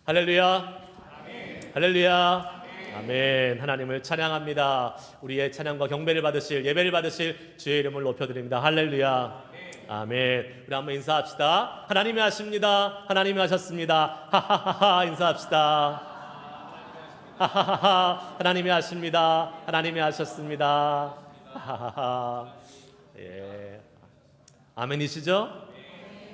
할렐루야. 할렐루야. 아멘. 하나님을 찬양합니다. 우리의 찬양과 경배를 받으실, 예배를 받으실 주의 이름을 높여드립니다. 할렐루야. 아멘. 우리 한번 인사합시다. 하나님이 하십니다. 하나님이 하셨습니다. 하하하하. 인사합시다. 하하하하. 하나님이 하십니다. 하나님이 하셨습니다. 하하하하. 예. 아멘이시죠?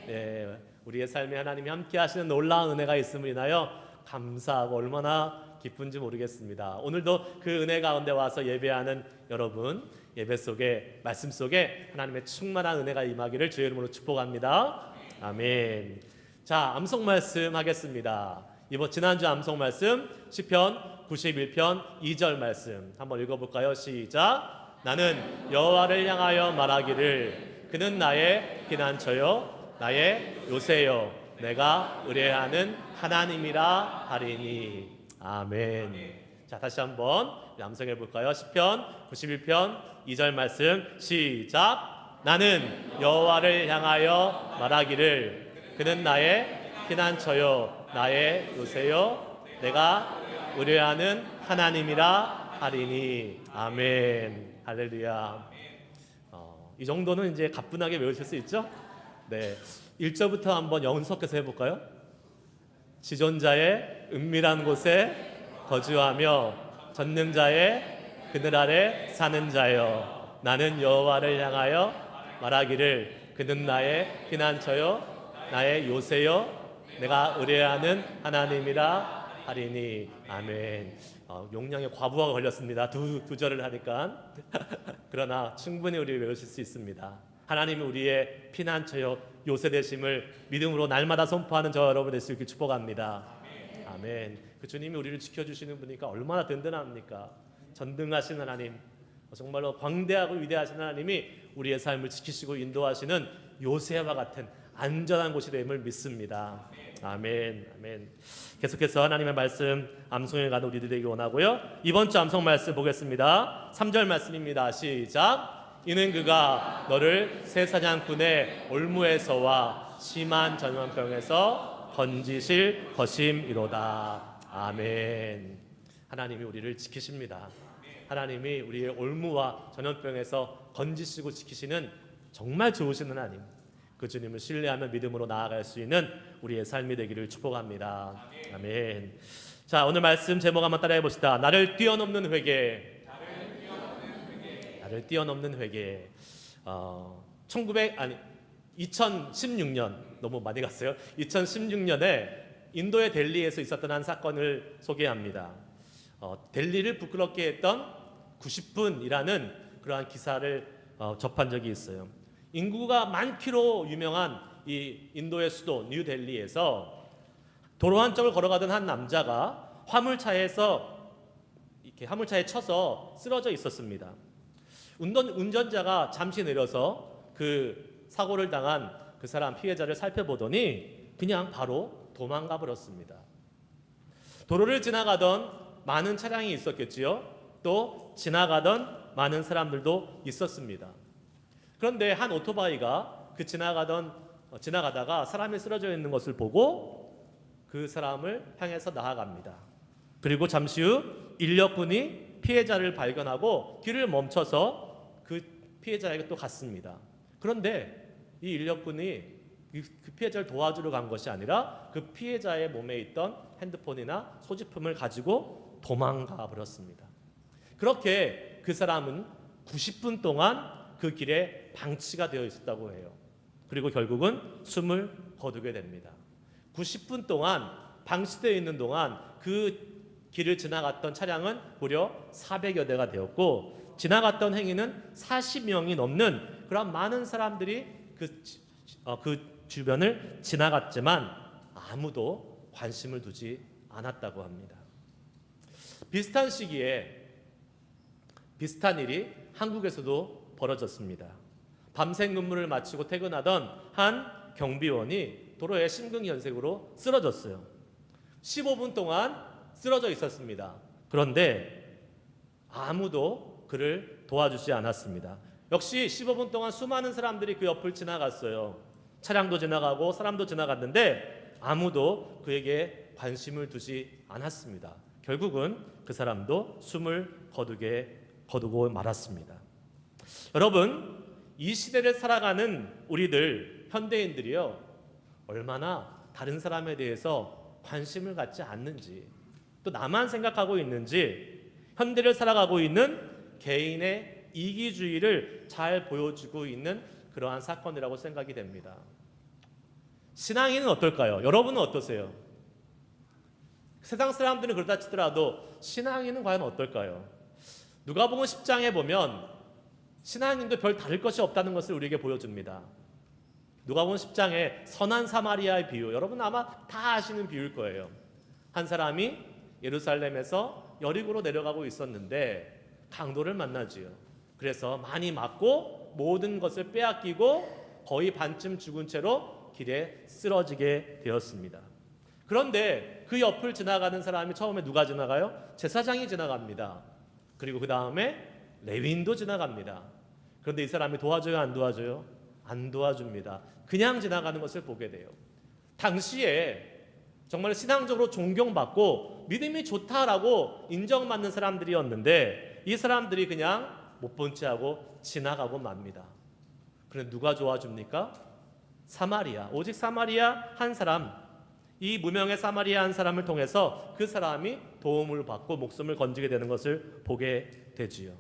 예. 우리의 삶에 하나님이 함께 하시는 놀라운 은혜가 있음을 인하여 감사하고 얼마나 기쁜지 모르겠습니다. 오늘도 그 은혜 가운데 와서 예배하는 여러분, 예배 속에, 말씀 속에 하나님의 충만한 은혜가 임하기를 주의 이름으로 축복합니다. 아멘. 자, 암송 말씀 하겠습니다. 지난주 암송 말씀 시편 91편 2절 말씀 한번 읽어볼까요? 시작. 나는 여호와를 향하여 말하기를 그는 나의 피난처요 나의 요새요 내가 의뢰하는 하나님이라 하리니. 아멘. 자, 다시 한번 암송해 볼까요? 시편 91편 2절 말씀 시작. 나는 여호와를 향하여 말하기를 그는 나의 피난처요 나의 요새요 내가 의뢰하는 하나님이라 하리니. 아멘. 할렐루야. 이 정도는 이제 가뿐하게 외우실 수 있죠? 네, 1절부터 한번 연속해서 해볼까요? 지존자의 은밀한 곳에 거주하며 전능자의 그늘 아래 사는 자여, 나는 여호와를 향하여 말하기를 그는 나의 피난처요 나의 요새요 내가 의뢰하는 하나님이라 하리니. 아멘. 용량에 과부하가 걸렸습니다. 두 절을 하니까 그러나 충분히 우리 외우실 수 있습니다. 하나님이 우리의 피난처요 요새 되심을 믿음으로 날마다 선포하는 저 여러분 될 수 있길 축복합니다. 아멘. 그 주님이 우리를 지켜주시는 분이니까 얼마나 든든합니까? 전능하신 하나님, 정말로 광대하고 위대하신 하나님이 우리의 삶을 지키시고 인도하시는 요새와 같은 안전한 곳이 됨을 믿습니다. 아멘. 아멘. 계속해서 하나님의 말씀 암송해 가는 우리들이 되기 원하고요. 이번 주 암송 말씀 보겠습니다. 3절 말씀입니다. 시작. 이는 그가 너를 새 사냥꾼의 올무에서와 심한 전염병에서 건지실 것임이로다. 아멘. 하나님이 우리를 지키십니다. 하나님이 우리의 올무와 전염병에서 건지시고 지키시는 정말 좋으신 하나님, 그 주님을 신뢰하며 믿음으로 나아갈 수 있는 우리의 삶이 되기를 축복합니다. 아멘. 자, 오늘 말씀 제목 한번 따라해 봅시다. 나를 뛰어넘는 회개. 나를 뛰어넘는 회개. 2016년 너무 많이 갔어요. 2016년에 인도의 델리에서 있었던 한 사건을 소개합니다. 델리를 부끄럽게 했던 90분이라는 그러한 기사를 접한 적이 있어요. 인구가 많기로 유명한 이 인도의 수도 뉴델리에서 도로 한쪽을 걸어가던 한 남자가 화물차에 쳐서 쓰러져 있었습니다. 운전자가 잠시 내려서 그 사고를 당한 그 사람 피해자를 살펴보더니 그냥 바로 도망가 버렸습니다. 도로를 지나가던 많은 차량이 있었겠지요. 또 지나가던 많은 사람들도 있었습니다. 그런데 한 오토바이가 지나가다가 사람이 쓰러져 있는 것을 보고 그 사람을 향해서 나아갑니다. 그리고 잠시 후 인력군이 피해자를 발견하고 길을 멈춰서 그 피해자에게 또 갔습니다. 그런데 이 인력군이 그 피해자를 도와주러 간 것이 아니라 그 피해자의 몸에 있던 핸드폰이나 소지품을 가지고 도망가 버렸습니다. 그렇게 그 사람은 90분 동안 그 길에 방치가 되어 있었다고 해요. 그리고 결국은 숨을 거두게 됩니다. 90분 동안 방치되어 있는 동안 그 길을 지나갔던 차량은 무려 400여 대가 되었고 지나갔던 행인은 40명이 넘는 그런 많은 사람들이 그 주변을 지나갔지만 아무도 관심을 두지 않았다고 합니다. 비슷한 시기에 비슷한 일이 한국에서도 벌어졌습니다. 밤샘 근무를 마치고 퇴근하던 한 경비원이 도로에 심근경색으로 쓰러졌어요. 15분 동안 쓰러져 있었습니다. 그런데 아무도 그를 도와주지 않았습니다. 역시 15분 동안 수많은 사람들이 그 옆을 지나갔어요. 차량도 지나가고 사람도 지나갔는데 아무도 그에게 관심을 두지 않았습니다. 결국은 그 사람도 숨을 거두고 말았습니다. 여러분, 이 시대를 살아가는 우리들 현대인들이요, 얼마나 다른 사람에 대해서 관심을 갖지 않는지, 또 나만 생각하고 있는지, 현대를 살아가고 있는 개인의 이기주의를 잘 보여주고 있는 그러한 사건이라고 생각이 됩니다. 신앙인은 어떨까요? 여러분은 어떠세요? 세상 사람들은 그렇다 치더라도 신앙인은 과연 어떨까요? 누가복음 10장에 보면 신앙인도 별 다를 것이 없다는 것을 우리에게 보여줍니다. 누가복음 10장에 선한 사마리아의 비유, 여러분 아마 다 아시는 비유일 거예요. 한 사람이 예루살렘에서 여리고로 내려가고 있었는데 강도를 만나지요. 그래서 많이 맞고 모든 것을 빼앗기고 거의 반쯤 죽은 채로 길에 쓰러지게 되었습니다. 그런데 그 옆을 지나가는 사람이 처음에 누가 지나가요? 제사장이 지나갑니다. 그리고 그 다음에 레위인도 지나갑니다. 그런데 이 사람이 도와줘요, 안 도와줘요? 안 도와줍니다. 그냥 지나가는 것을 보게 돼요. 당시에 정말 신앙적으로 존경받고 믿음이 좋다라고 인정받는 사람들이었는데 이 사람들이 그냥 못 본 채 하고 지나가고 맙니다. 그런데 누가 도와줍니까? 사마리아, 오직 사마리아 한 사람, 이 무명의 사마리아 한 사람을 통해서 그 사람이 도움을 받고 목숨을 건지게 되는 것을 보게 되지요.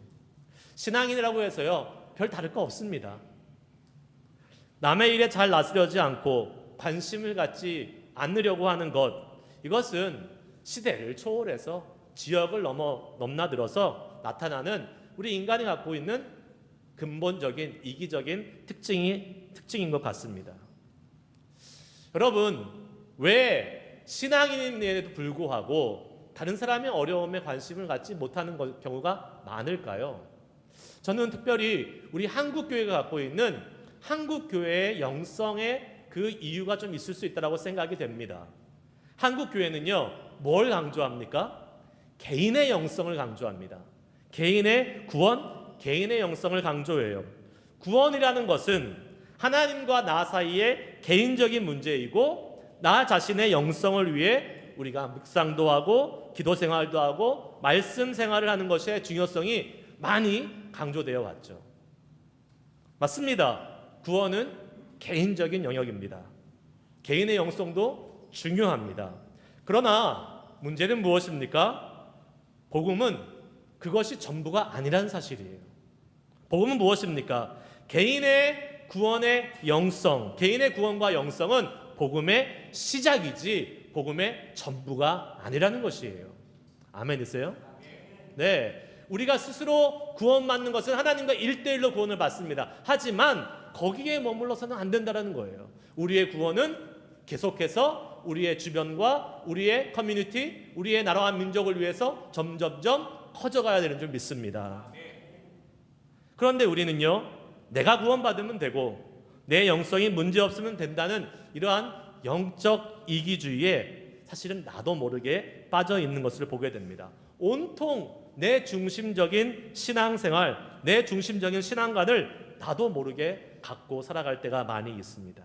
신앙인이라고 해서요, 별 다를 거 없습니다. 남의 일에 잘 나서려지 않고 관심을 갖지 않으려고 하는 것, 이것은 시대를 초월해서 지역을 넘나들어서 나타나는 우리 인간이 갖고 있는 근본적인 이기적인 특징인 것 같습니다. 여러분, 왜 신앙인임에도 불구하고 다른 사람의 어려움에 관심을 갖지 못하는 경우가 많을까요? 저는 특별히 우리 한국교회가 갖고 있는 한국교회의 영성의 그 이유가 좀 있을 수 있다고 생각이 됩니다. 한국교회는요, 뭘 강조합니까? 개인의 영성을 강조합니다. 개인의 구원, 개인의 영성을 강조해요. 구원이라는 것은 하나님과 나 사이의 개인적인 문제이고 나 자신의 영성을 위해 우리가 묵상도 하고 기도 생활도 하고 말씀 생활을 하는 것의 중요성이 많이 강조되어 왔죠. 맞습니다. 구원은 개인적인 영역입니다. 개인의 영성도 중요합니다. 그러나 문제는 무엇입니까? 복음은 그것이 전부가 아니라는 사실이에요. 복음은 무엇입니까? 개인의 구원의 영성, 개인의 구원과 영성은 복음의 시작이지 복음의 전부가 아니라는 것이에요. 아멘이세요? 네, 우리가 스스로 구원받는 것은 하나님과 1대1로 구원을 받습니다. 하지만 거기에 머물러서는 안 된다는 거예요. 우리의 구원은 계속해서 우리의 주변과 우리의 커뮤니티, 우리의 나라와 민족을 위해서 점점점 커져가야 되는 줄 믿습니다. 그런데 우리는요, 내가 구원받으면 되고 내 영성이 문제없으면 된다는 이러한 영적 이기주의에 사실은 나도 모르게 빠져 있는 것을 보게 됩니다. 온통 내 중심적인 신앙생활, 내 중심적인 신앙관을 나도 모르게 갖고 살아갈 때가 많이 있습니다.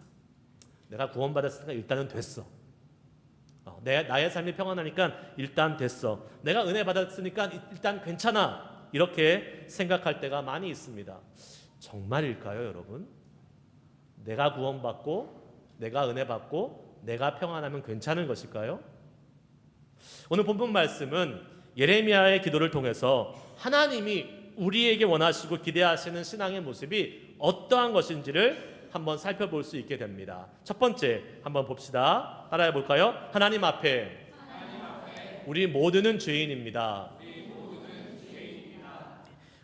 내가 구원받았으니까 일단은 됐어. 나의 삶이 평안하니까 일단 됐어. 내가 은혜 받았으니까 일단 괜찮아. 이렇게 생각할 때가 많이 있습니다. 정말일까요, 여러분? 내가 구원받고 내가 은혜 받고 내가 평안하면 괜찮은 것일까요? 오늘 본문 말씀은 예레미야의 기도를 통해서 하나님이 우리에게 원하시고 기대하시는 신앙의 모습이 어떠한 것인지를 한번 살펴볼 수 있게 됩니다. 첫 번째 한번 봅시다. 따라해 볼까요? 하나님 앞에 우리 모두는 죄인입니다.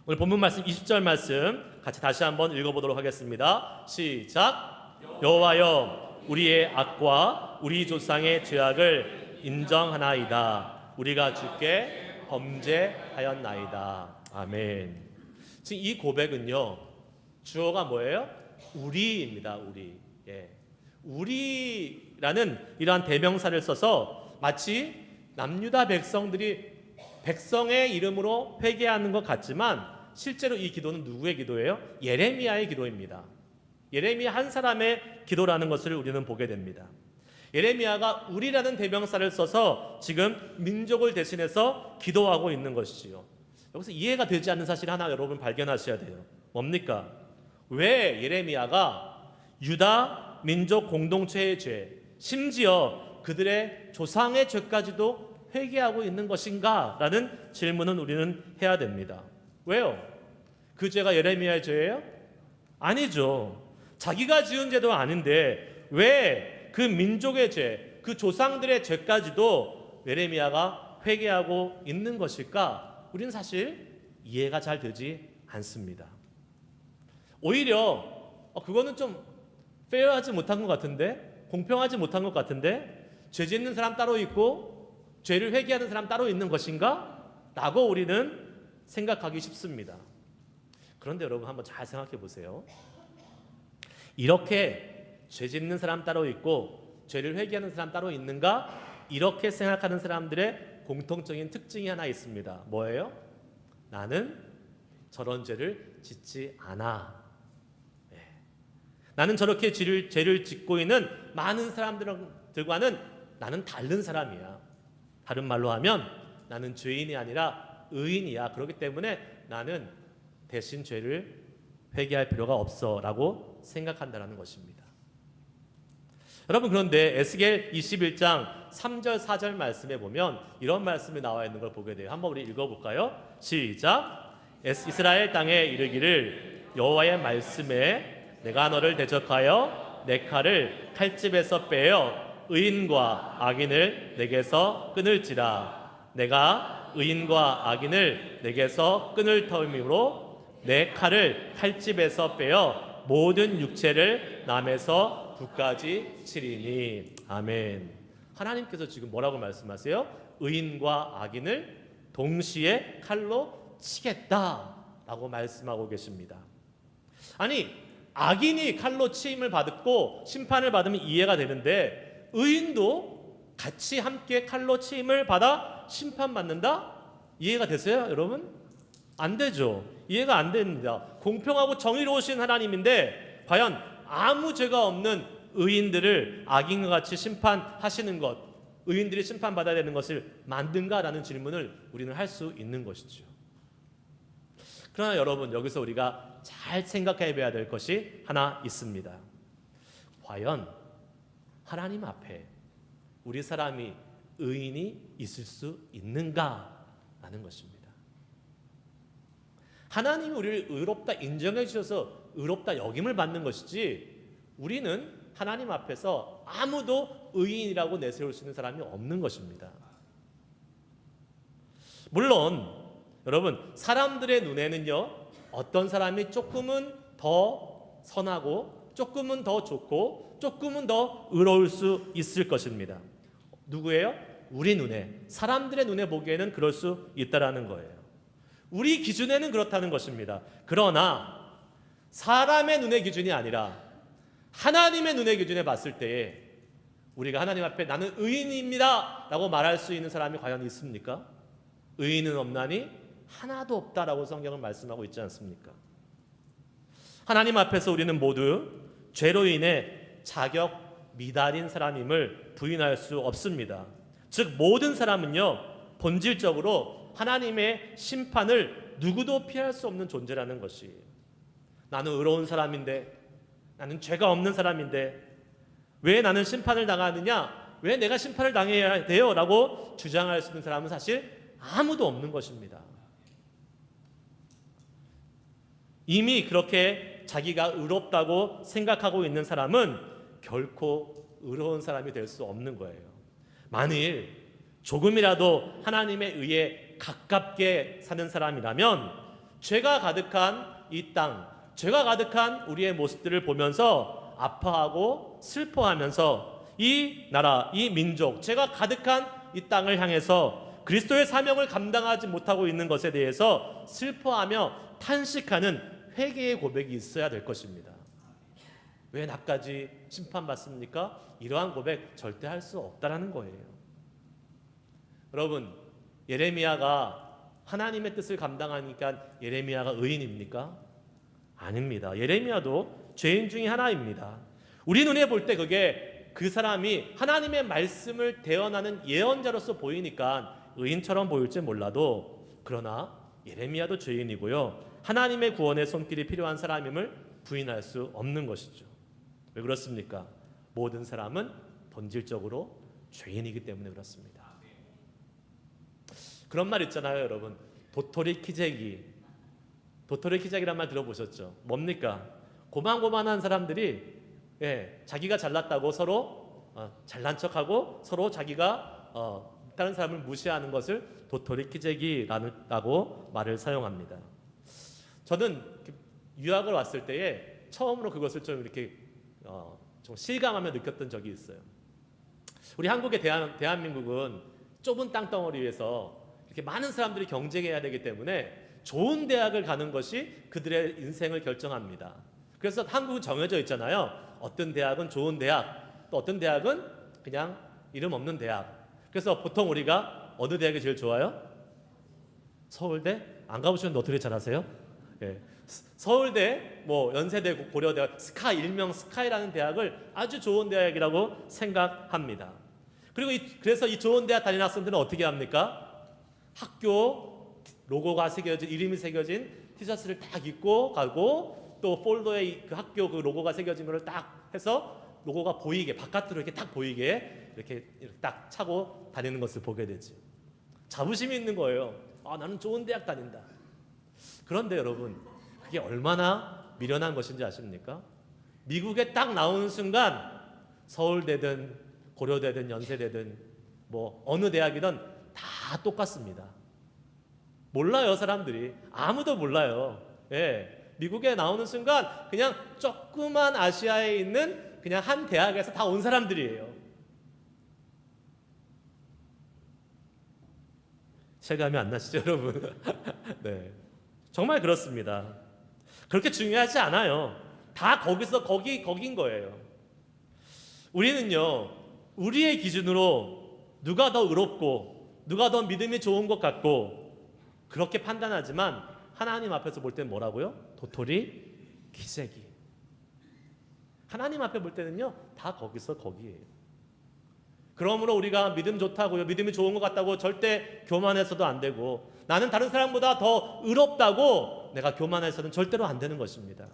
오늘 본문 말씀 20절 말씀 같이 다시 한번 읽어보도록 하겠습니다. 시작. 여호와여, 우리의 악과 우리 조상의 죄악을 인정하나이다. 우리가 주께 범죄하였나이다. 아멘. 지금 이 고백은요, 주어가 뭐예요? 우리입니다. 우리. 우리라는 이러한 대명사를 써서 마치 남유다 백성들이 백성의 이름으로 회개하는 것 같지만 실제로 이 기도는 누구의 기도예요? 예레미야의 기도입니다. 예레미야 한 사람의 기도라는 것을 우리는 보게 됩니다. 예레미야가 우리라는 대명사를 써서 지금 민족을 대신해서 기도하고 있는 것이지요. 여기서 이해가 되지 않는 사실 하나 여러분 발견하셔야 돼요. 뭡니까? 왜 예레미야가 유다 민족 공동체의 죄, 심지어 그들의 조상의 죄까지도 회개하고 있는 것인가? 라는 질문은 우리는 해야 됩니다. 왜요? 그 죄가 예레미야의 죄예요? 아니죠. 자기가 지은 죄도 아닌데 왜 그 민족의 죄, 그 조상들의 죄까지도 예레미야가 회개하고 있는 것일까? 우리는 사실 이해가 잘 되지 않습니다. 오히려 그거는 좀 페어하지 못한 것 같은데, 공평하지 못한 것 같은데, 죄 짓는 사람 따로 있고 죄를 회개하는 사람 따로 있는 것인가? 라고 우리는 생각하기 쉽습니다. 그런데 여러분 한번 잘 생각해 보세요. 이렇게 죄 짓는 사람 따로 있고 죄를 회개하는 사람 따로 있는가? 이렇게 생각하는 사람들의 공통적인 특징이 하나 있습니다. 뭐예요? 나는 저런 죄를 짓지 않아. 네. 나는 저렇게 죄를 짓고 있는 많은 사람들과는 나는 다른 사람이야. 다른 말로 하면 나는 죄인이 아니라 의인이야. 그렇기 때문에 나는 대신 죄를 회개할 필요가 없어 라고 생각한다는 것입니다. 여러분, 그런데 에스겔 21장 3절 4절 말씀에 보면 이런 말씀이 나와 있는 걸 보게 돼요. 한번 우리 읽어볼까요? 시작. 이스라엘 땅에 이르기를 여호와의 말씀에 내가 너를 대적하여 내 칼을 칼집에서 빼어 의인과 악인을 내게서 끊을지라. 내가 의인과 악인을 내게서 끊을 터이므로 내 칼을 칼집에서 빼어 모든 육체를 남에서 두까지 치리니. 아멘. 하나님께서 지금 뭐라고 말씀하세요? 의인과 악인을 동시에 칼로 치겠다라고 말씀하고 계십니다. 아니, 악인이 칼로 치임을 받고 심판을 받으면 이해가 되는데 의인도 같이 함께 칼로 치임을 받아 심판받는다? 이해가 되세요, 여러분? 안 되죠. 이해가 안 됩니다. 공평하고 정의로우신 하나님인데 과연 아무 죄가 없는 의인들을 악인과 같이 심판하시는 것, 의인들이 심판받아야 되는 것을 만든가라는 질문을 우리는 할 수 있는 것이죠. 그러나 여러분, 여기서 우리가 잘 생각해 봐야 될 것이 하나 있습니다. 과연 하나님 앞에 우리 사람이 의인이 있을 수 있는가라는 것입니다. 하나님이 우리를 의롭다 인정해 주셔서 의롭다 여김을 받는 것이지, 우리는 하나님 앞에서 아무도 의인이라고 내세울 수 있는 사람이 없는 것입니다. 물론 여러분, 사람들의 눈에는요, 어떤 사람이 조금은 더 선하고 조금은 더 좋고 조금은 더 의로울 수 있을 것입니다. 누구예요? 우리 눈에, 사람들의 눈에 보기에는 그럴 수 있다라는 거예요. 우리 기준에는 그렇다는 것입니다. 그러나 사람의 눈의 기준이 아니라 하나님의 눈의 기준에 봤을 때에 우리가 하나님 앞에 나는 의인입니다 라고 말할 수 있는 사람이 과연 있습니까? 의인은 없나니 하나도 없다라고 성경은 말씀하고 있지 않습니까? 하나님 앞에서 우리는 모두 죄로 인해 자격 미달인 사람임을 부인할 수 없습니다. 즉 모든 사람은요, 본질적으로 하나님의 심판을 누구도 피할 수 없는 존재라는 것이에요. 나는 의로운 사람인데, 나는 죄가 없는 사람인데 왜 나는 심판을 당하느냐, 왜 내가 심판을 당해야 돼요? 라고 주장할 수 있는 사람은 사실 아무도 없는 것입니다. 이미 그렇게 자기가 의롭다고 생각하고 있는 사람은 결코 의로운 사람이 될 수 없는 거예요. 만일 조금이라도 하나님의 의에 가깝게 사는 사람이라면 죄가 가득한 이 땅, 죄가 가득한 우리의 모습들을 보면서 아파하고 슬퍼하면서 이 나라, 이 민족, 죄가 가득한 이 땅을 향해서 그리스도의 사명을 감당하지 못하고 있는 것에 대해서 슬퍼하며 탄식하는 회개의 고백이 있어야 될 것입니다. 왜 나까지 심판받습니까? 이러한 고백 절대 할 수 없다라는 거예요. 여러분, 예레미야가 하나님의 뜻을 감당하니까 예레미야가 의인입니까? 아닙니다. 예레미야도 죄인 중에 하나입니다. 우리 눈에 볼 때 그게 그 사람이 하나님의 말씀을 대언하는 예언자로서 보이니까 의인처럼 보일지 몰라도, 그러나 예레미야도 죄인이고요, 하나님의 구원의 손길이 필요한 사람임을 부인할 수 없는 것이죠. 왜 그렇습니까? 모든 사람은 본질적으로 죄인이기 때문에 그렇습니다. 그런 말 있잖아요, 여러분. 도토리 키재기. 도토리 키재기란 말 들어보셨죠? 뭡니까? 고만고만한 사람들이 자기가 잘났다고 서로 잘난 척하고 서로 자기가 다른 사람을 무시하는 것을 도토리 키재기라고 말을 사용합니다. 저는 유학을 왔을 때에 처음으로 그것을 좀 이렇게 좀 실감하며 느꼈던 적이 있어요. 우리 한국의 대한민국은 좁은 땅덩어리 위에서 이렇게 많은 사람들이 경쟁해야 되기 때문에 좋은 대학을 가는 것이 그들의 인생을 결정합니다. 그래서 한국은 정해져 있잖아요. 어떤 대학은 좋은 대학, 또 어떤 대학은 그냥 이름 없는 대학. 그래서 보통 우리가 어느 대학이 제일 좋아요? 서울대? 안 가보시는데 어떻게 잘하세요? 서울대, 연세대, 고려대, 스카이, 일명 스카이라는 대학을 아주 좋은 대학이라고 생각합니다. 그리고 그래서 이 좋은 대학 다니는 학생들은 어떻게 합니까? 학교 로고가 새겨진, 이름이 새겨진 티셔츠를 딱 입고 가고, 또 폴더에 그 학교 그 로고가 새겨진 거를 딱 해서 로고가 보이게, 바깥으로 이렇게 딱 보이게 이렇게 딱 차고 다니는 것을 보게 되지. 자부심이 있는 거예요. 나는 좋은 대학 다닌다. 그런데 여러분, 그게 얼마나 미련한 것인지 아십니까? 미국에 딱 나오는 순간 서울대든 고려대든 연세대든 어느 대학이든 다 똑같습니다. 몰라요, 사람들이. 아무도 몰라요. 미국에 나오는 순간 그냥 조그만 아시아에 있는 그냥 한 대학에서 다 온 사람들이에요. 실감이 안 나시죠, 여러분? 네, 정말 그렇습니다. 그렇게 중요하지 않아요. 다 거기서 거긴 거예요. 우리는요, 우리의 기준으로 누가 더 의롭고 누가 더 믿음이 좋은 것 같고 그렇게 판단하지만, 하나님 앞에서 볼 때는 뭐라고요? 도토리 키재기. 하나님 앞에 볼 때는요, 다 거기에요. 그러므로 우리가 믿음 좋다고요, 믿음이 좋은 것 같다고 절대 교만해서도 안 되고, 나는 다른 사람보다 더 의롭다고 내가 교만해서는 절대로 안 되는 것입니다.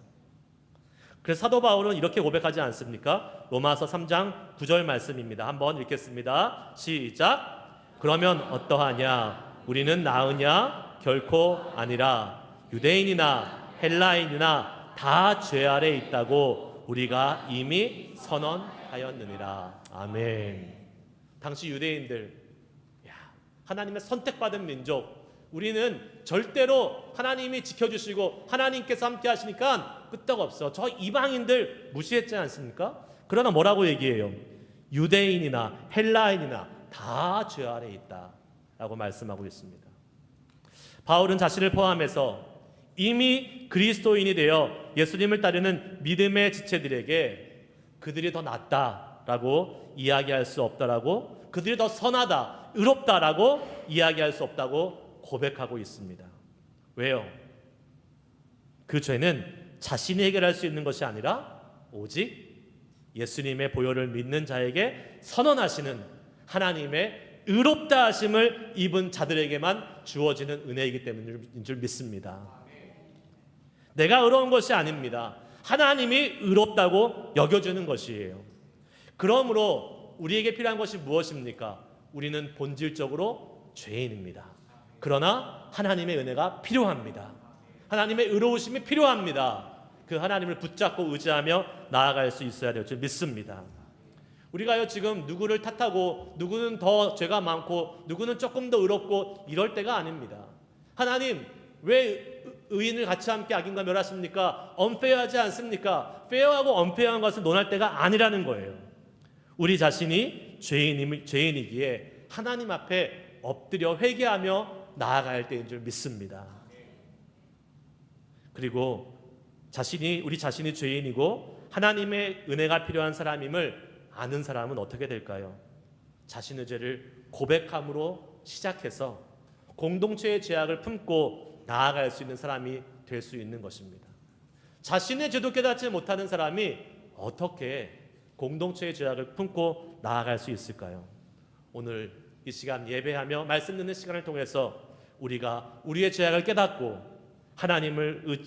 그래서 사도 바울은 이렇게 고백하지 않습니까? 로마서 3장 9절 말씀입니다. 한번 읽겠습니다. 시작. 그러면 어떠하냐? 우리는 나으냐? 결코 아니라 유대인이나 헬라인이나 다 죄 아래 있다고 우리가 이미 선언하였느니라. 아멘. 당시 유대인들, 하나님의 선택받은 민족, 우리는 절대로 하나님이 지켜주시고 하나님께서 함께 하시니까 끄떡없어. 저 이방인들 무시했지 않습니까? 그러나 뭐라고 얘기해요? 유대인이나 헬라인이나 다 죄 아래 있다 라고 말씀하고 있습니다. 바울은 자신을 포함해서 이미 그리스도인이 되어 예수님을 따르는 믿음의 지체들에게 그들이 더 낫다라고 이야기할 수 없다라고, 그들이 더 선하다, 의롭다라고 이야기할 수 없다고 고백하고 있습니다. 왜요? 그 죄는 자신이 해결할 수 있는 것이 아니라 오직 예수님의 보혈을 믿는 자에게 선언하시는 하나님의 의롭다 하심을 입은 자들에게만 주어지는 은혜이기 때문인 줄 믿습니다. 내가 의로운 것이 아닙니다. 하나님이 의롭다고 여겨주는 것이에요. 그러므로 우리에게 필요한 것이 무엇입니까? 우리는 본질적으로 죄인입니다. 그러나 하나님의 은혜가 필요합니다. 하나님의 의로우심이 필요합니다. 그 하나님을 붙잡고 의지하며 나아갈 수 있어야 될 줄 믿습니다. 우리가요, 지금 누구를 탓하고 누구는 더 죄가 많고 누구는 조금 더 의롭고 이럴 때가 아닙니다. 하나님, 왜 의인을 같이 함께 악인과 멸하십니까? 언페어하지 않습니까? 페어하고 언페어한 것을 논할 때가 아니라는 거예요. 우리 자신이 죄인이기에 하나님 앞에 엎드려 회개하며 나아갈 때인 줄 믿습니다. 그리고 우리 자신이 죄인이고 하나님의 은혜가 필요한 사람임을 아는 사람은 어떻게 될까요? 자신의 죄를 고백함으로 시작해서 공동체의 죄악을 품고 나아갈 수 있는 사람이 될 수 있는 것입니다. 자신의 죄도 깨닫지 못하는 사람이 어떻게 공동체의 죄악을 품고 나아갈 수 있을까요? 오늘 이 시간 예배하며 말씀 듣는 시간을 통해서 우리가 우리의 죄악을 깨닫고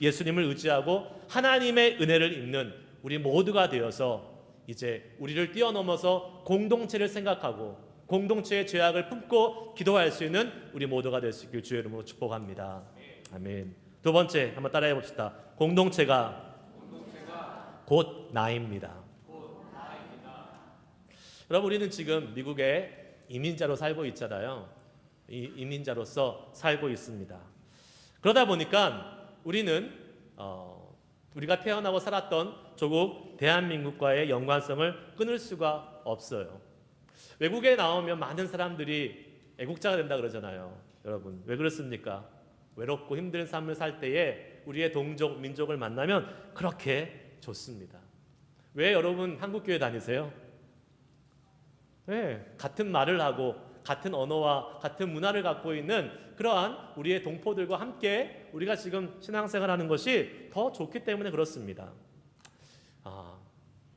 예수님을 의지하고 하나님의 은혜를 입는 우리 모두가 되어서 이제 우리를 뛰어넘어서 공동체를 생각하고 공동체의 죄악을 품고 기도할 수 있는 우리 모두가 될 수 있길 주의 이름으로 축복합니다. 아멘. 두 번째 한번 따라해 봅시다. 공동체가 곧 나입니다. 여러분, 우리는 지금 미국에 이민자로 살고 있잖아요. 이민자로서 살고 있습니다. 그러다 보니까 우리는 우리가 태어나고 살았던 조국 대한민국과의 연관성을 끊을 수가 없어요. 외국에 나오면 많은 사람들이 애국자가 된다 그러잖아요. 여러분, 왜 그렇습니까? 외롭고 힘든 삶을 살 때에 우리의 동족, 민족을 만나면 그렇게 좋습니다. 왜 여러분 한국 교회 다니세요? 네, 같은 말을 하고 같은 언어와 같은 문화를 갖고 있는 그러한 우리의 동포들과 함께 우리가 지금 신앙생활하는 것이 더 좋기 때문에 그렇습니다.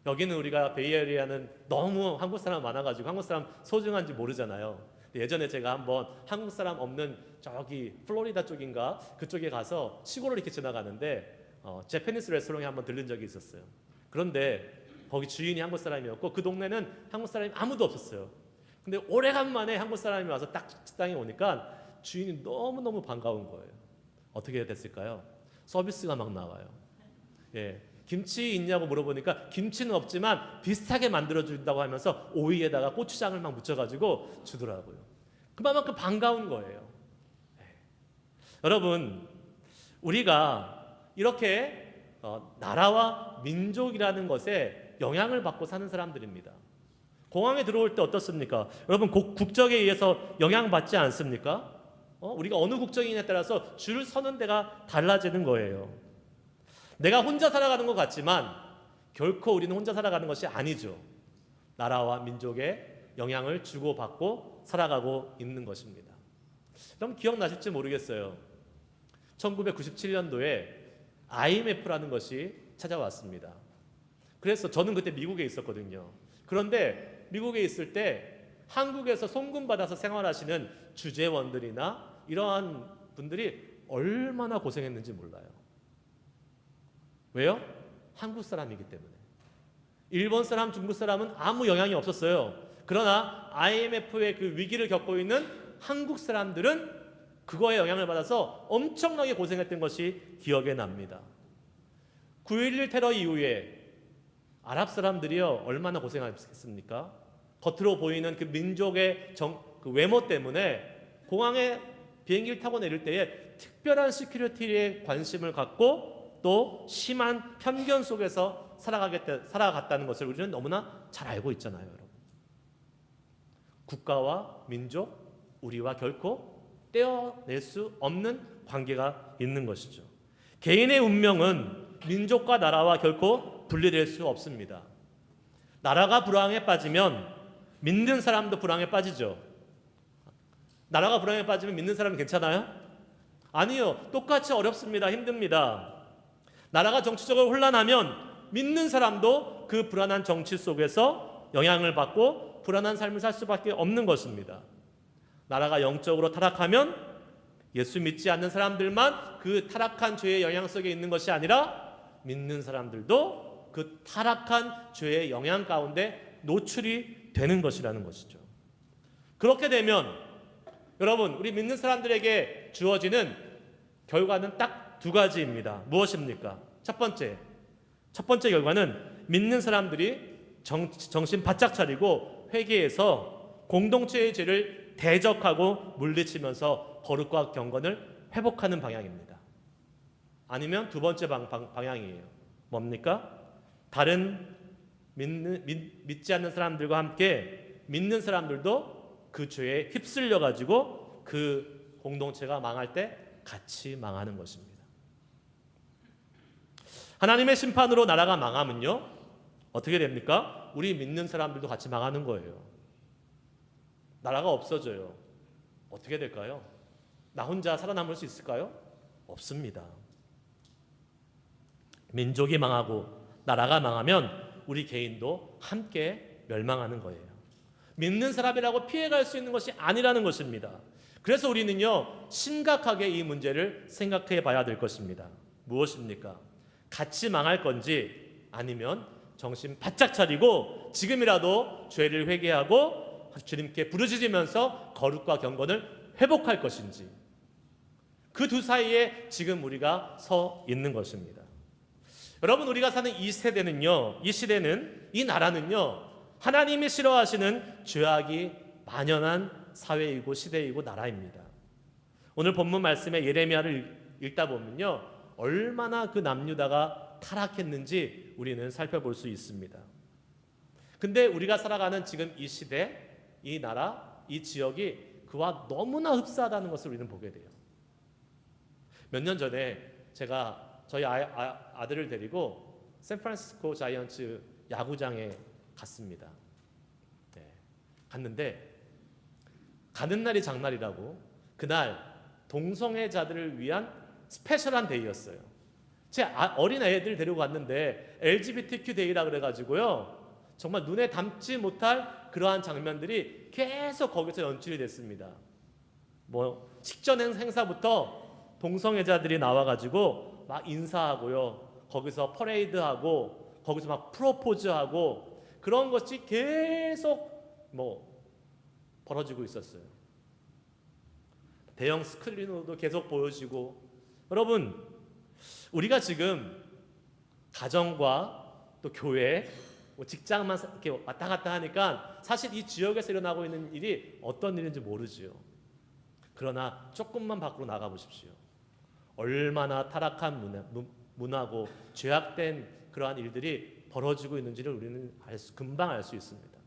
여기는 우리가 베이에리아는 너무 한국 사람 많아가지고 한국 사람 소중한지 모르잖아요. 예전에 제가 한번 한국 사람 없는 저기 플로리다 쪽인가 그쪽에 가서 시골을 이렇게 지나가는데 재패니스 레스토랑에 한번 들른 적이 있었어요. 그런데 거기 주인이 한국 사람이었고 그 동네는 한국 사람이 아무도 없었어요. 근데 오래간만에 한국 사람이 와서 딱 식당에 오니까 주인이 너무너무 반가운 거예요. 어떻게 됐을까요? 서비스가 막 나와요. 예, 김치 있냐고 물어보니까 김치는 없지만 비슷하게 만들어준다고 하면서 오이에다가 고추장을 막 묻혀가지고 주더라고요. 그만큼 반가운 거예요. 예. 여러분, 우리가 이렇게 나라와 민족이라는 것에 영향을 받고 사는 사람들입니다. 공항에 들어올 때 어떻습니까? 여러분, 국적에 의해서 영향받지 않습니까? 우리가 어느 국적이냐에 따라서 줄 서는 데가 달라지는 거예요. 내가 혼자 살아가는 것 같지만 결코 우리는 혼자 살아가는 것이 아니죠. 나라와 민족에 영향을 주고받고 살아가고 있는 것입니다. 여러분, 기억나실지 모르겠어요. 1997년도에 IMF라는 것이 찾아왔습니다. 그래서 저는 그때 미국에 있었거든요. 그런데 미국에 있을 때 한국에서 송금받아서 생활하시는 주재원들이나 이러한 분들이 얼마나 고생했는지 몰라요. 왜요? 한국 사람이기 때문에. 일본 사람, 중국 사람은 아무 영향이 없었어요. 그러나 IMF의 그 위기를 겪고 있는 한국 사람들은 그거에 영향을 받아서 엄청나게 고생했던 것이 기억에 납니다. 9.11 테러 이후에 아랍 사람들이요 얼마나 고생했습니까? 겉으로 보이는 그 민족의 그 외모 때문에 공항에 비행기를 타고 내릴 때에 특별한 시큐리티에 관심을 갖고 또 심한 편견 속에서 살아갔다는 것을 우리는 너무나 잘 알고 있잖아요, 여러분. 국가와 민족, 우리와 결코 떼어낼 수 없는 관계가 있는 것이죠. 개인의 운명은 민족과 나라와 결코 분리될 수 없습니다. 나라가 불황에 빠지면 믿는 사람도 불황에 빠지죠. 나라가 불황에 빠지면 믿는 사람이 괜찮아요? 아니요. 똑같이 어렵습니다. 힘듭니다. 나라가 정치적으로 혼란하면 믿는 사람도 그 불안한 정치 속에서 영향을 받고 불안한 삶을 살 수밖에 없는 것입니다. 나라가 영적으로 타락하면 예수 믿지 않는 사람들만 그 타락한 죄의 영향 속에 있는 것이 아니라 믿는 사람들도 그 타락한 죄의 영향 가운데 노출이 되는 것이라는 것이죠. 그렇게 되면 여러분, 우리 믿는 사람들에게 주어지는 결과는 딱 두 가지입니다. 무엇입니까? 첫 번째 결과는 믿는 사람들이 정신 바짝 차리고 회개해서 공동체의 죄를 대적하고 물리치면서 거룩과 경건을 회복하는 방향입니다. 아니면 두 번째 방향이에요. 뭡니까? 다른 믿지 않는 사람들과 함께 믿는 사람들도 그 죄에 휩쓸려 가지고 그 공동체가 망할 때 같이 망하는 것입니다. 하나님의 심판으로 나라가 망하면요 어떻게 됩니까? 우리 믿는 사람들도 같이 망하는 거예요. 나라가 없어져요. 어떻게 될까요? 나 혼자 살아남을 수 있을까요? 없습니다. 민족이 망하고 나라가 망하면 우리 개인도 함께 멸망하는 거예요. 믿는 사람이라고 피해갈 수 있는 것이 아니라는 것입니다. 그래서 우리는요, 심각하게 이 문제를 생각해 봐야 될 것입니다. 무엇입니까? 같이 망할 건지, 아니면 정신 바짝 차리고 지금이라도 죄를 회개하고 주님께 부르짖으면서 거룩과 경건을 회복할 것인지, 그 두 사이에 지금 우리가 서 있는 것입니다. 여러분, 우리가 사는 이 세대는요, 이 시대는, 이 나라는요, 하나님이 싫어하시는 죄악이 만연한 사회이고 시대이고 나라입니다. 오늘 본문 말씀에 예레미야를 읽다 보면요, 얼마나 그 남유다가 타락했는지 우리는 살펴볼 수 있습니다. 근데 우리가 살아가는 지금 이 시대, 이 나라, 이 지역이 그와 너무나 흡사하다는 것을 우리는 보게 돼요. 몇 년 전에 제가 저희 아들을 데리고 샌프란시스코 자이언츠 야구장에 갔습니다. 네. 갔는데 가는 날이 장날이라고 그날 동성애자들을 위한 스페셜한 데이였어요. 제 어린 애들 데리고 갔는데 LGBTQ 데이라 그래가지고요, 정말 눈에 담지 못할 그러한 장면들이 계속 거기서 연출이 됐습니다. 뭐 직전 행사부터 동성애자들이 나와가지고 막 인사하고요, 거기서 퍼레이드하고 거기서 막 프로포즈하고 그런 것이 계속 뭐 벌어지고 있었어요. 대형 스크린으로도 계속 보여지고. 여러분, 우리가 지금 가정과 또 교회, 뭐 직장만 이렇게 왔다 갔다 하니까 사실 이 지역에서 일어나고 있는 일이 어떤 일인지 모르지요. 그러나 조금만 밖으로 나가 보십시오. 얼마나 타락한 문화고 죄악된 그러한 일들이 벌어지고 있는지를 우리는 금방 알 수 있습니다.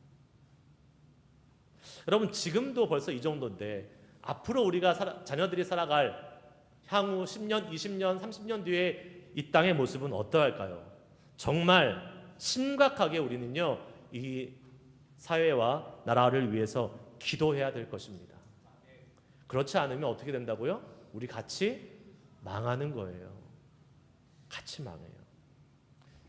여러분, 지금도 벌써 이 정도인데 앞으로 우리가 자녀들이 살아갈 향후 10년, 20년, 30년 뒤에 이 땅의 모습은 어떠할까요? 정말 심각하게 우리는요, 이 사회와 나라를 위해서 기도해야 될 것입니다. 그렇지 않으면 어떻게 된다고요? 우리 같이 망하는 거예요. 같이 망해요.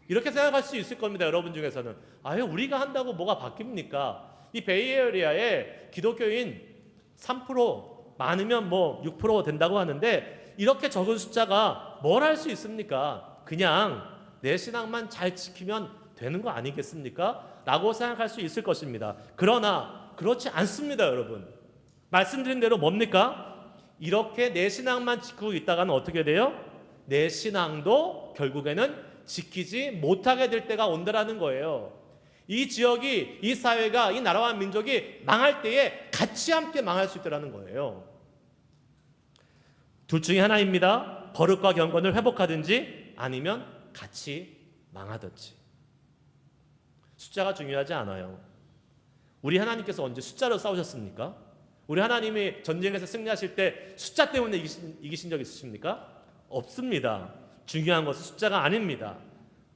이렇게 생각할 수 있을 겁니다. 여러분 중에서는 아유, 우리가 한다고 뭐가 바뀝니까? 이 베이에리아에 기독교인 3%, 많으면 뭐 6% 된다고 하는데 이렇게 적은 숫자가 뭘 할 수 있습니까? 그냥 내 신앙만 잘 지키면 되는 거 아니겠습니까? 라고 생각할 수 있을 것입니다. 그러나 그렇지 않습니다, 여러분. 말씀드린 대로 뭡니까? 이렇게 내 신앙만 지키고 있다가는 어떻게 돼요? 내 신앙도 결국에는 지키지 못하게 될 때가 온다라는 거예요. 이 지역이, 이 사회가, 이 나라와 민족이 망할 때에 같이 함께 망할 수 있다는 거예요. 둘 중에 하나입니다. 거룩과 경건을 회복하든지 아니면 같이 망하든지. 숫자가 중요하지 않아요. 우리 하나님께서 언제 숫자로 싸우셨습니까? 우리 하나님이 전쟁에서 승리하실 때 숫자 때문에 이기신 적 있으십니까? 없습니다. 중요한 것은 숫자가 아닙니다.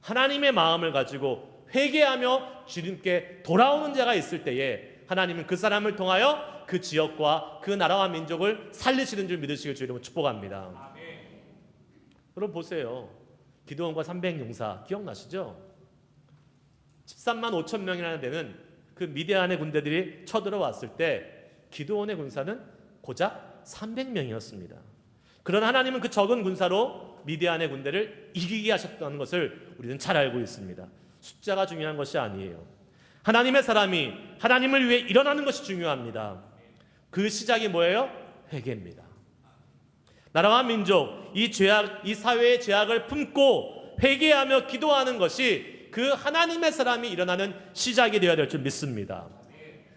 하나님의 마음을 가지고 회개하며 주님께 돌아오는 자가 있을 때에 하나님은 그 사람을 통하여 그 지역과 그 나라와 민족을 살리시는 줄 믿으시길 주 이름으로 축복합니다. 여러분 보세요. 기드온과 300용사 기억나시죠? 13만 5천 명이라는 데는 그 미디안의 군대들이 쳐들어왔을 때 기드온의 군사는 고작 300명이었습니다. 그러나 하나님은 그 적은 군사로 미디안의 군대를 이기게 하셨다는 것을 우리는 잘 알고 있습니다. 숫자가 중요한 것이 아니에요. 하나님의 사람이 하나님을 위해 일어나는 것이 중요합니다. 그 시작이 뭐예요? 회개입니다. 나라와 민족, 이 죄악, 이 사회의 죄악을 품고 회개하며 기도하는 것이 그 하나님의 사람이 일어나는 시작이 되어야 될 줄 믿습니다.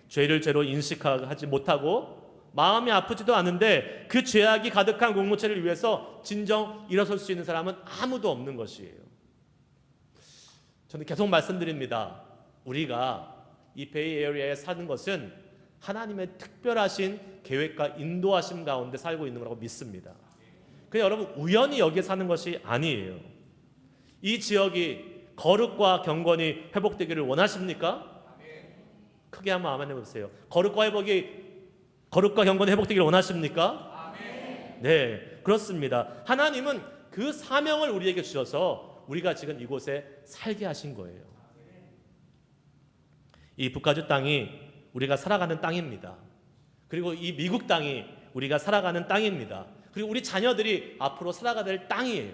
죄를 죄로 인식하지 못하고 마음이 아프지도 않은데 그 죄악이 가득한 공동체를 위해서 진정 일어설 수 있는 사람은 아무도 없는 것이에요. 저는 계속 말씀드립니다. 우리가 이 베이에리아에 사는 것은 하나님의 특별하신 계획과 인도하심 가운데 살고 있는 거라고 믿습니다. 그냥 여러분 우연히 여기에 사는 것이 아니에요. 이 지역이 거룩과 경건이 회복되기를 원하십니까? 크게 한번 아멘 해보세요. 거룩과 경건이 회복되기를 원하십니까? 네, 그렇습니다. 하나님은 그 사명을 우리에게 주셔서 우리가 지금 이곳에 살게 하신 거예요. 이 북가주 땅이 우리가 살아가는 땅입니다. 그리고 이 미국 땅이 우리가 살아가는 땅입니다. 그리고 우리 자녀들이 앞으로 살아가야 될 땅이에요.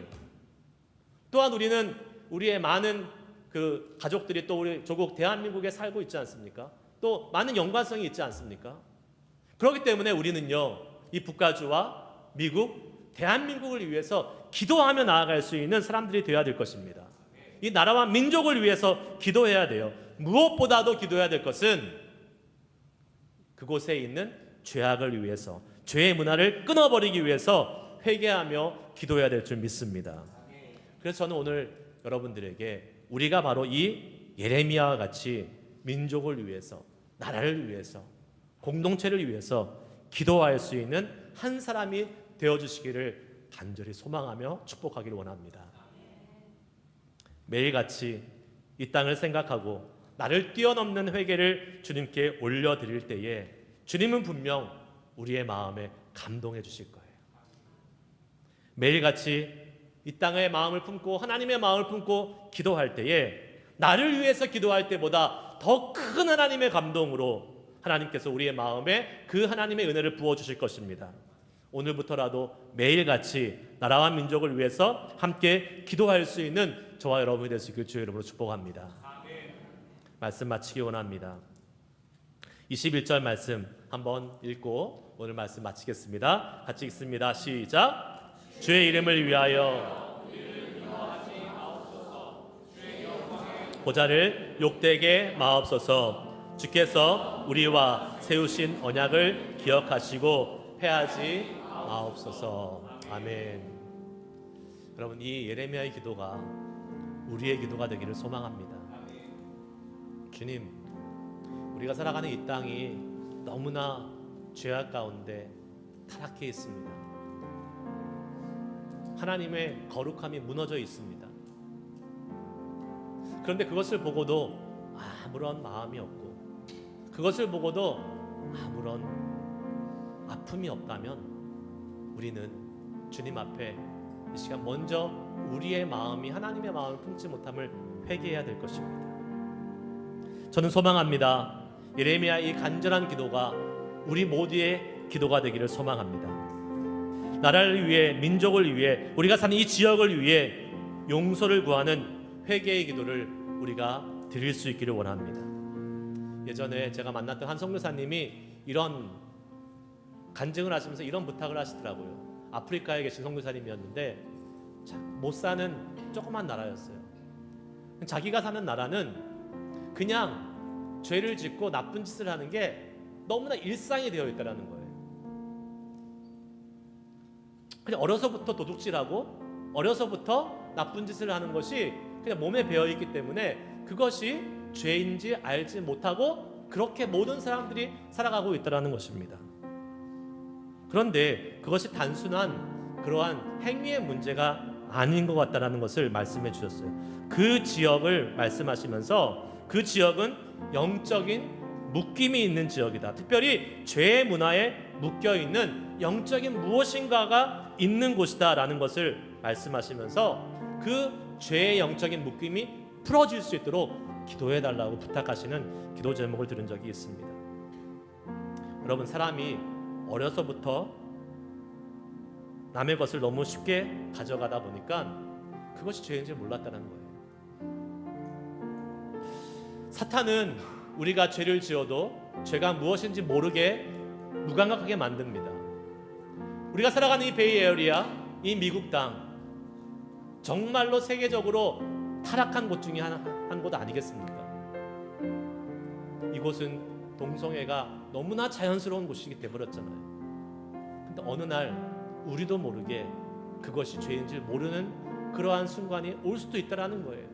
또한 우리는 우리의 많은 그 가족들이 또 우리 조국 대한민국에 살고 있지 않습니까? 또 많은 연관성이 있지 않습니까? 그렇기 때문에 우리는요, 이 북가주와 미국, 대한민국을 위해서 기도하며 나아갈 수 있는 사람들이 되어야 될 것입니다. 이 나라와 민족을 위해서 기도해야 돼요. 무엇보다도 기도해야 될 것은 그곳에 있는 죄악을 위해서, 죄의 문화를 끊어버리기 위해서 회개하며 기도해야 될 줄 믿습니다. 그래서 저는 오늘 여러분들에게 우리가 바로 이 예레미야와 같이 민족을 위해서, 나라를 위해서, 공동체를 위해서 기도할 수 있는 한 사람이 되어주시기를 간절히 소망하며 축복하기를 원합니다. 매일같이 이 땅을 생각하고 나를 뛰어넘는 회개를 주님께 올려드릴 때에 주님은 분명 우리의 마음에 감동해 주실 거예요. 매일같이 이 땅의 마음을 품고 하나님의 마음을 품고 기도할 때에 나를 위해서 기도할 때보다 더 큰 하나님의 감동으로 하나님께서 우리의 마음에 그 하나님의 은혜를 부어주실 것입니다. 오늘부터라도 매일같이 나라와 민족을 위해서 함께 기도할 수 있는 저와 여러분이 될 수 있길 주의 이름으로 축복합니다. 말씀 마치기 원합니다. 21절 말씀 한번 읽고 오늘 말씀 마치겠습니다. 같이 읽습니다. 시작. 주의 이름을 위하여 보좌를 욕되게 마옵소서. 주께서 우리와 세우신 언약을 기억하시고 패하지 마옵소서. 아멘. 여러분, 이 예레미야의 기도가 우리의 기도가 되기를 소망합니다. 주님, 우리가 살아가는 이 땅이 너무나 죄악 가운데 타락해 있습니다. 하나님의 거룩함이 무너져 있습니다. 그런데 그것을 보고도 아무런 마음이 없고, 그것을 보고도 아무런 아픔이 없다면 우리는 주님 앞에 이 시간 먼저 우리의 마음이 하나님의 마음을 품지 못함을 회개해야 될 것입니다. 저는 소망합니다. 예레미야 이 간절한 기도가 우리 모두의 기도가 되기를 소망합니다. 나라를 위해, 민족을 위해, 우리가 사는 이 지역을 위해 용서를 구하는 회개의 기도를 우리가 드릴 수 있기를 원합니다. 예전에 제가 만났던 한 선교사님이 이런 간증을 하시면서 이런 부탁을 하시더라고요. 아프리카에 계신 선교사님이었는데 못 사는 조그만 나라였어요. 자기가 사는 나라는 그냥 죄를 짓고 나쁜 짓을 하는 게 너무나 일상이 되어 있다는 거예요. 그냥 어려서부터 도둑질하고 어려서부터 나쁜 짓을 하는 것이 그냥 몸에 배어 있기 때문에 그것이 죄인지 알지 못하고 그렇게 모든 사람들이 살아가고 있다는 것입니다. 그런데 그것이 단순한 그러한 행위의 문제가 아닌 것 같다는 것을 말씀해 주셨어요. 그 지역을 말씀하시면서 그 지역은 영적인 묶임이 있는 지역이다. 특별히 죄의 문화에 묶여 있는 영적인 무엇인가가 있는 곳이다 라는 것을 말씀하시면서 그 죄의 영적인 묶임이 풀어질 수 있도록 기도해 달라고 부탁하시는 기도 제목을 들은 적이 있습니다. 여러분, 사람이 어려서부터 남의 것을 너무 쉽게 가져가다 보니까 그것이 죄인지 몰랐다는 거예요. 사탄은 우리가 죄를 지어도 죄가 무엇인지 모르게 무감각하게 만듭니다. 우리가 살아가는 이 베이 에어리아, 이 미국 땅, 정말로 세계적으로 타락한 곳 중에 한 곳 아니겠습니까? 이곳은 동성애가 너무나 자연스러운 곳이기 되버렸잖아요. 근데 어느 날 우리도 모르게 그것이 죄인지 모르는 그러한 순간이 올 수도 있다라는 거예요.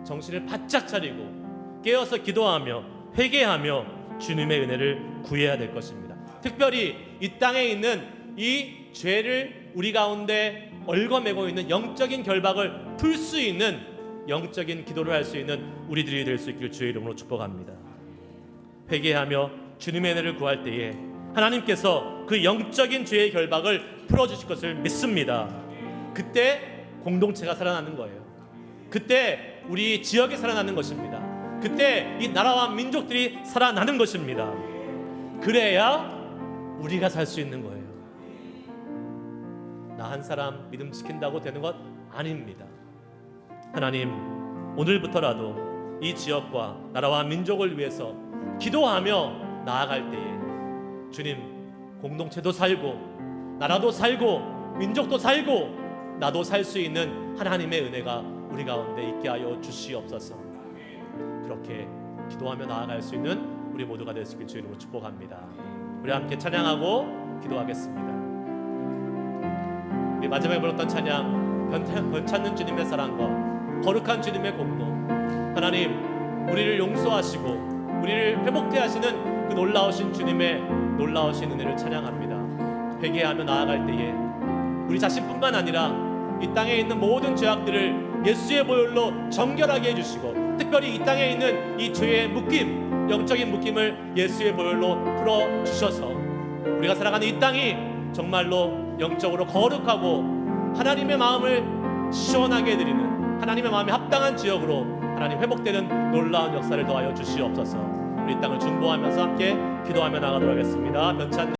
정신을 바짝 차리고 깨어서 기도하며 회개하며 주님의 은혜를 구해야 될 것입니다. 특별히 이 땅에 있는 이 죄를 우리 가운데 얽어매고 있는 영적인 결박을 풀 수 있는 영적인 기도를 할 수 있는 우리들이 될 수 있기를 주의 이름으로 축복합니다. 회개하며 주님의 은혜를 구할 때에 하나님께서 그 영적인 죄의 결박을 풀어주실 것을 믿습니다. 그때 공동체가 살아나는 거예요. 그때 우리 지역이 살아나는 것입니다. 그때 이 나라와 민족들이 살아나는 것입니다. 그래야 우리가 살 수 있는 거예요. 나 한 사람 믿음 지킨다고 되는 것 아닙니다. 하나님, 오늘부터라도 이 지역과 나라와 민족을 위해서 기도하며 나아갈 때에 주님, 공동체도 살고 나라도 살고 민족도 살고 나도 살 수 있는 하나님의 은혜가 우리 가운데 있게 하여 주시옵소서. 그렇게 기도하며 나아갈 수 있는 우리 모두가 될 수 있길 주의 이름으로 축복합니다. 우리 함께 찬양하고 기도하겠습니다. 우리 마지막에 불렀던 찬양, 변찮는 주님의 사랑과 거룩한 주님의 공로, 하나님 우리를 용서하시고 우리를 회복케 하시는 그 놀라우신 주님의 놀라우신 은혜를 찬양합니다. 회개하며 나아갈 때에 우리 자신뿐만 아니라 이 땅에 있는 모든 죄악들을 예수의 보혈로 정결하게 해주시고, 특별히 이 땅에 있는 이 죄의 묶임, 영적인 묶임을 예수의 보혈로 풀어주셔서 우리가 살아가는 이 땅이 정말로 영적으로 거룩하고 하나님의 마음을 시원하게 해드리는, 하나님의 마음에 합당한 지역으로 하나님 회복되는 놀라운 역사를 더하여 주시옵소서. 우리 땅을 중보하면서 함께 기도하며 나가도록 하겠습니다. 변찬